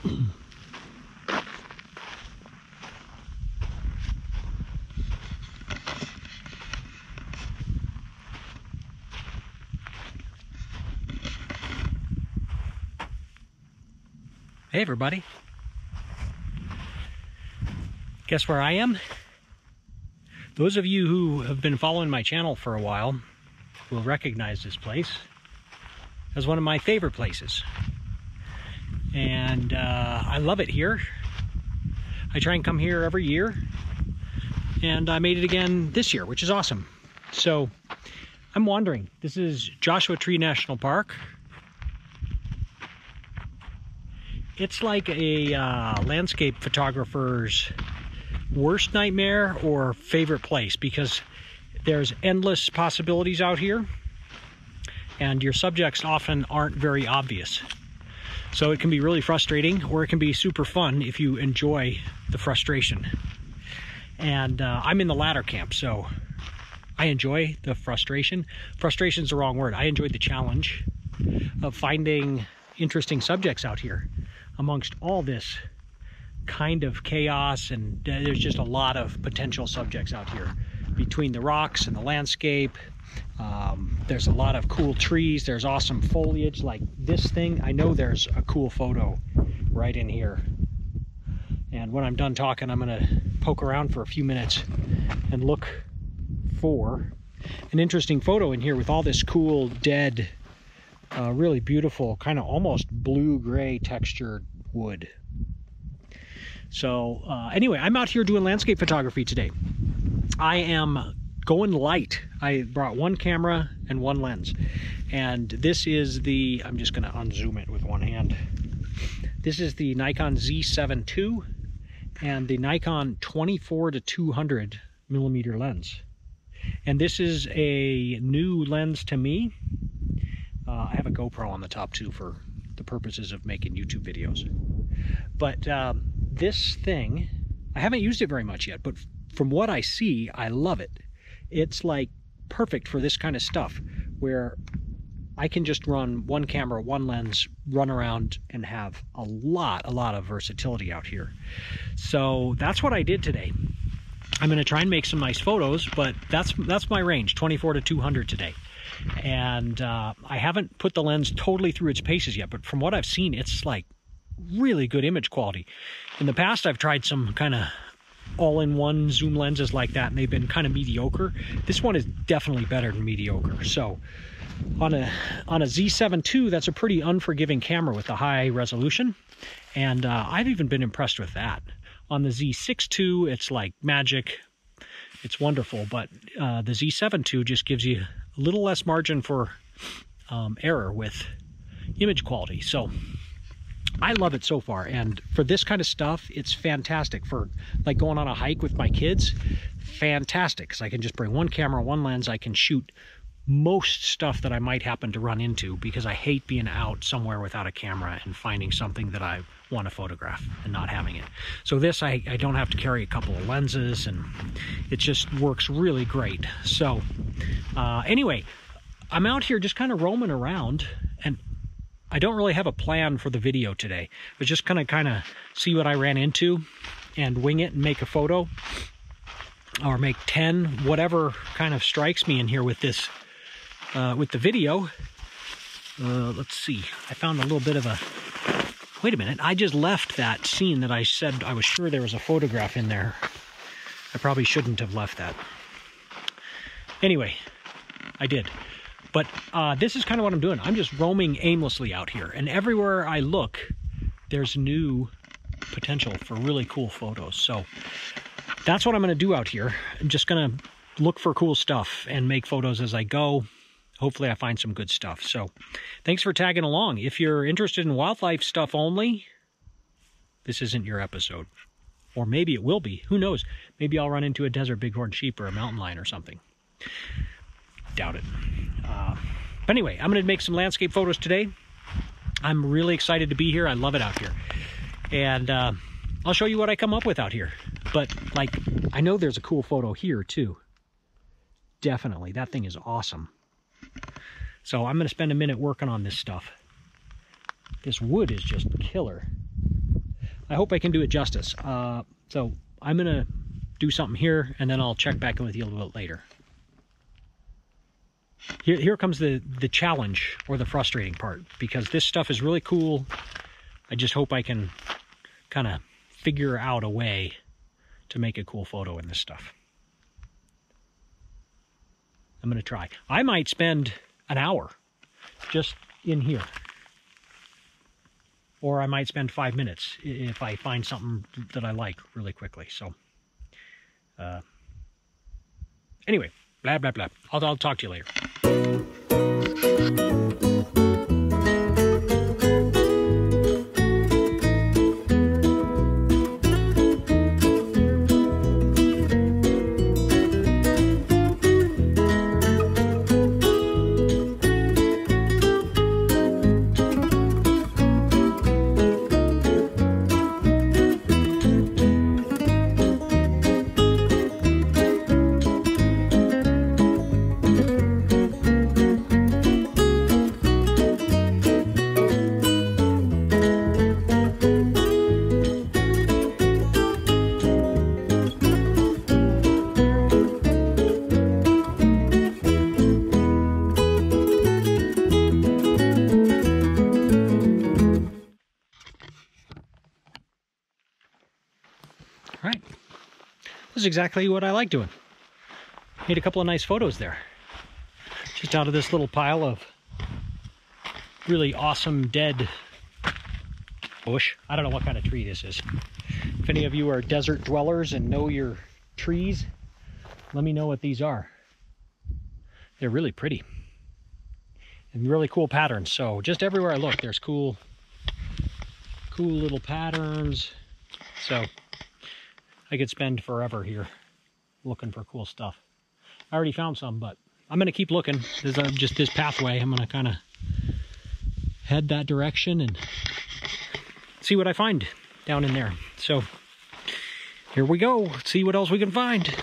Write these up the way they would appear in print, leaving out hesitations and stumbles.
Hey everybody. Guess where I am? Those of you who have been following my channel for a while will recognize this place as one of my favorite places. And I love it here. I try and come here every year, and I made it again this year, which is awesome. So I'm wandering. This is Joshua Tree National Park. It's like a landscape photographer's worst nightmare or favorite place, because there's endless possibilities out here and your subjects often aren't very obvious. So it can be really frustrating, or it can be super fun if you enjoy the frustration. And I'm in the latter camp, so I enjoy the frustration. Frustration's the wrong word. I enjoyed the challenge of finding interesting subjects out here amongst all this kind of chaos, and there's just a lot of potential subjects out here between the rocks and the landscape. There's a lot of cool trees. There's awesome foliage like this thing. I know there's a cool photo right in here, and when I'm done talking, I'm gonna poke around for a few minutes and look for an interesting photo in here with all this cool dead, really beautiful, kind of almost blue-gray textured wood. So anyway, I'm out here doing landscape photography today. I am going light. I brought one camera and one lens, and this is the, I'm just going to unzoom it with one hand. This is the Nikon Z7ii and the Nikon 24-200 millimeter lens. And this is a new lens to me. I have a GoPro on the top too for the purposes of making YouTube videos. But this thing, I haven't used it very much yet, but from what I see, I love it. It's like perfect for this kind of stuff where I can just run one camera, one lens, run around and have a lot of versatility out here. So that's what I did today. I'm going to try and make some nice photos, but that's my range, 24-200 today. And I haven't put the lens totally through its paces yet, but from what I've seen, it's like really good image quality. In the past, I've tried some kind of all-in-one zoom lenses like that, and they've been kind of mediocre. This one is definitely better than mediocre. So on a Z7 II, that's a pretty unforgiving camera with the high resolution, and I've even been impressed with that. On the Z6 II, it's like magic. It's wonderful, but the Z7 II just gives you a little less margin for error with image quality. So I love it so far, and for this kind of stuff, it's fantastic. For like going on a hike with my kids, fantastic, because I can just bring one camera, one lens. I can shoot most stuff that I might happen to run into, because I hate being out somewhere without a camera and finding something that I want to photograph and not having it. So this, I don't have to carry a couple of lenses, and it just works really great. So anyway, I'm out here just kind of roaming around, and I don't really have a plan for the video today. I was just gonna kind of see what I ran into and wing it and make a photo, or make 10, whatever kind of strikes me in here with this, with the video. Let's see, I found a little bit of a, wait a minute, I just left that scene that I said I was sure there was a photograph in there. I probably shouldn't have left that. Anyway, I did. But this is kind of what I'm doing. I'm just roaming aimlessly out here, and everywhere I look, there's new potential for really cool photos. So that's what I'm going to do out here. I'm just going to look for cool stuff and make photos as I go. Hopefully I find some good stuff. So thanks for tagging along. If you're interested in wildlife stuff only, this isn't your episode. Or maybe it will be. Who knows? Maybe I'll run into a desert bighorn sheep or a mountain lion or something. Doubt it. But anyway, I'm going to make some landscape photos today. I'm really excited to be here. I love it out here. And I'll show you what I come up with out here. But, like, I know there's a cool photo here, too. Definitely. That thing is awesome. So I'm going to spend a minute working on this stuff. This wood is just killer. I hope I can do it justice. So I'm gonna do something here, and then I'll check back in with you a little bit later. Here comes the challenge, or the frustrating part, because this stuff is really cool. I just hope I can kind of figure out a way to make a cool photo in this stuff. I'm gonna try. I might spend an hour just in here, or I might spend 5 minutes if I find something that I like really quickly. So anyway, blah blah blah. I'll talk to you later. Right, this is exactly what I like doing. Made a couple of nice photos there, just out of this little pile of really awesome dead bush. I don't know what kind of tree this is. If any of you are desert dwellers and know your trees, let me know what these are. They're really pretty and really cool patterns. So just everywhere I look, there's cool little patterns. So I could spend forever here looking for cool stuff. I already found some, but I'm going to keep looking. There's just this pathway. I'm going to kind of head that direction and see what I find down in there. So here we go. Let's see what else we can find.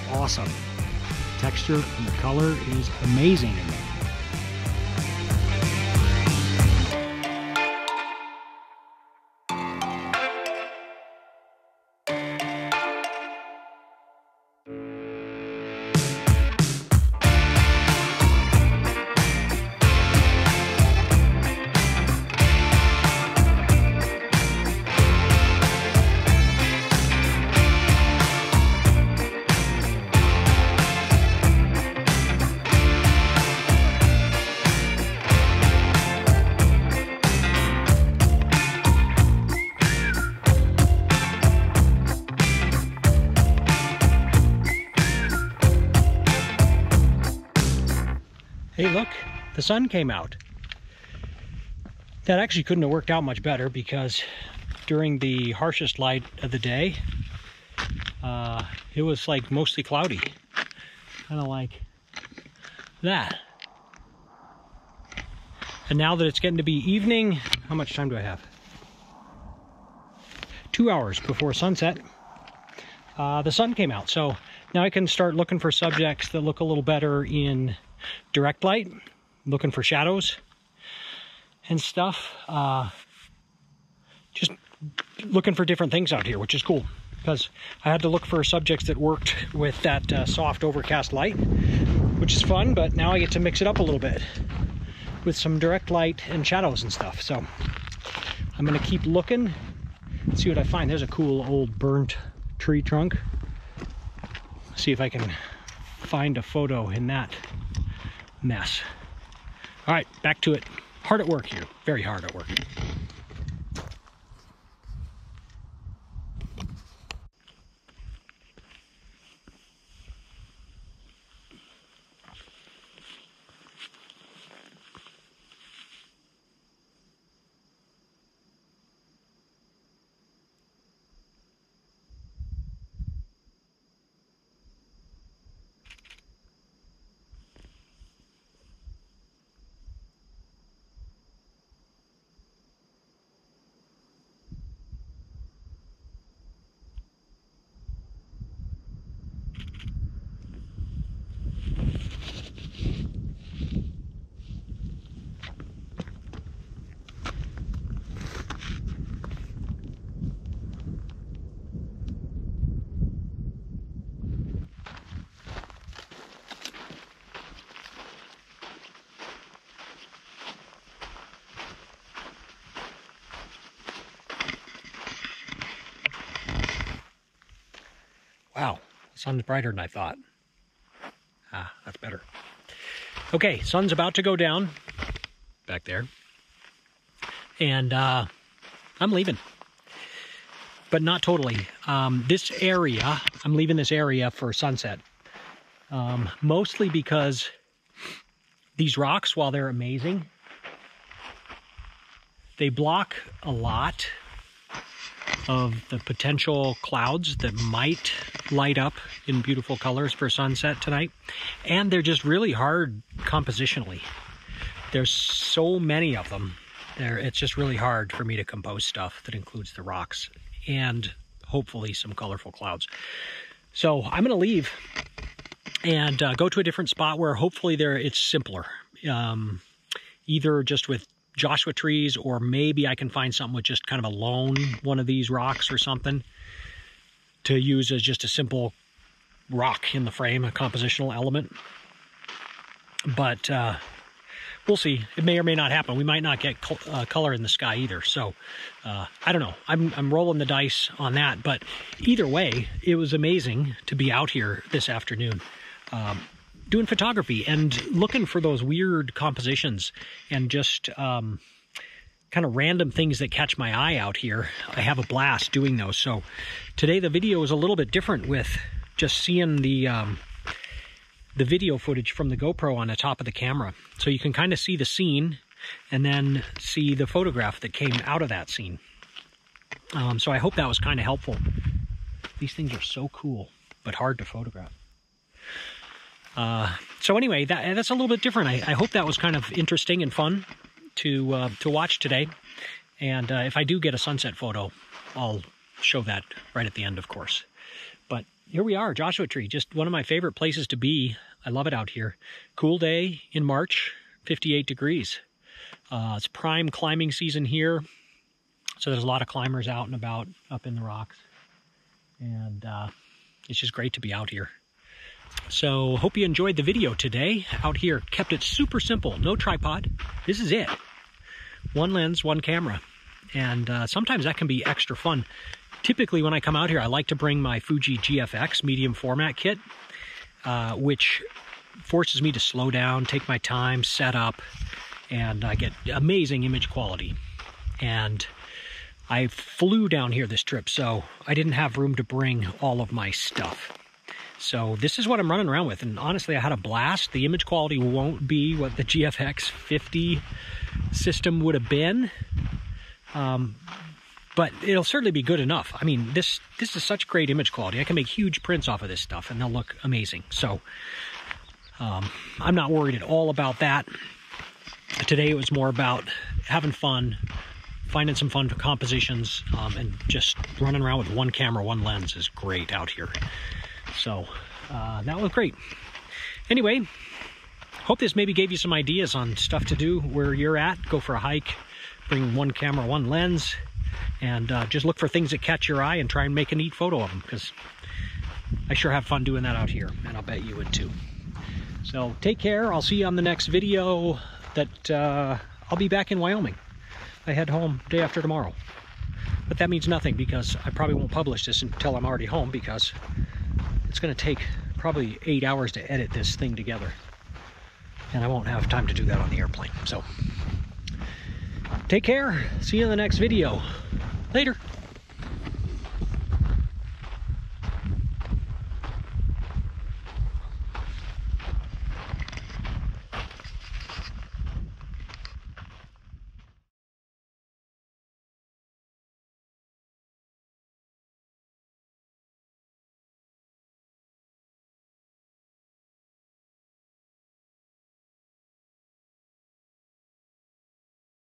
Awesome. Texture and the color is amazing in there. Hey, look, the sun came out. That actually couldn't have worked out much better because during the harshest light of the day, it was like mostly cloudy. Kind of like that. And now that it's getting to be evening, how much time do I have? 2 hours before sunset, the sun came out. So now I can start looking for subjects that look a little better in direct light, looking for shadows and stuff. Just looking for different things out here, which is cool, because I had to look for subjects that worked with that soft overcast light, which is fun, but now I get to mix it up a little bit with some direct light and shadows and stuff. So I'm gonna keep looking, see what I find. There's a cool old burnt tree trunk. See if I can find a photo in that mess. All right, back to it. Hard at work here, very hard at work. Wow, the sun's brighter than I thought. Ah, that's better. Okay, sun's about to go down back there. And I'm leaving. But not totally. This area, I'm leaving this area for sunset. Mostly because these rocks, while they're amazing, they block a lot of the potential clouds that might light up in beautiful colors for sunset tonight. And they're just really hard compositionally. There's so many of them. It's just really hard for me to compose stuff that includes the rocks and hopefully some colorful clouds. So I'm going to leave and go to a different spot where hopefully it's simpler. Either just with Joshua trees, or maybe I can find something with just kind of a lone one of these rocks or something to use as just a simple rock in the frame, a compositional element. But we'll see. It may or may not happen. We might not get color in the sky either. So I don't know. I'm rolling the dice on that. But either way, it was amazing to be out here this afternoon doing photography and looking for those weird compositions and just kind of random things that catch my eye out here. I have a blast doing those. So today the video is a little bit different with just seeing the video footage from the GoPro on the top of the camera. So you can kind of see the scene and then see the photograph that came out of that scene. So I hope that was kind of helpful. These things are so cool, but hard to photograph. So anyway, that's a little bit different. I hope that was kind of interesting and fun to watch today. And if I do get a sunset photo, I'll show that right at the end, of course. But here we are, Joshua Tree, just one of my favorite places to be. I love it out here. Cool day in March, 58 degrees. It's prime climbing season here. So there's a lot of climbers out and about up in the rocks. And it's just great to be out here. So hope you enjoyed the video today out here. Kept it super simple, no tripod. This is it. One lens, one camera. And sometimes that can be extra fun. Typically when I come out here, I like to bring my Fuji GFX medium format kit, which forces me to slow down, take my time, set up, and I get amazing image quality. And I flew down here this trip, so I didn't have room to bring all of my stuff. So this is what I'm running around with, and honestly, I had a blast. The image quality won't be what the GFX 50 system would have been, but it'll certainly be good enough. I mean, this is such great image quality. I can make huge prints off of this stuff, and they'll look amazing. So I'm not worried at all about that. Today it was more about having fun, finding some fun compositions, and just running around with one camera, one lens is great out here. So that was great. Anyway, hope this maybe gave you some ideas on stuff to do where you're at. Go for a hike, bring one camera, one lens, and just look for things that catch your eye and try and make a neat photo of them, because I sure have fun doing that out here, and I'll bet you would too. So take care. I'll see you on the next video. That I'll be back in Wyoming. I head home day after tomorrow. But that means nothing, because I probably won't publish this until I'm already home, because it's going to take probably 8 hours to edit this thing together. And I won't have time to do that on the airplane. So take care. See you in the next video. Later.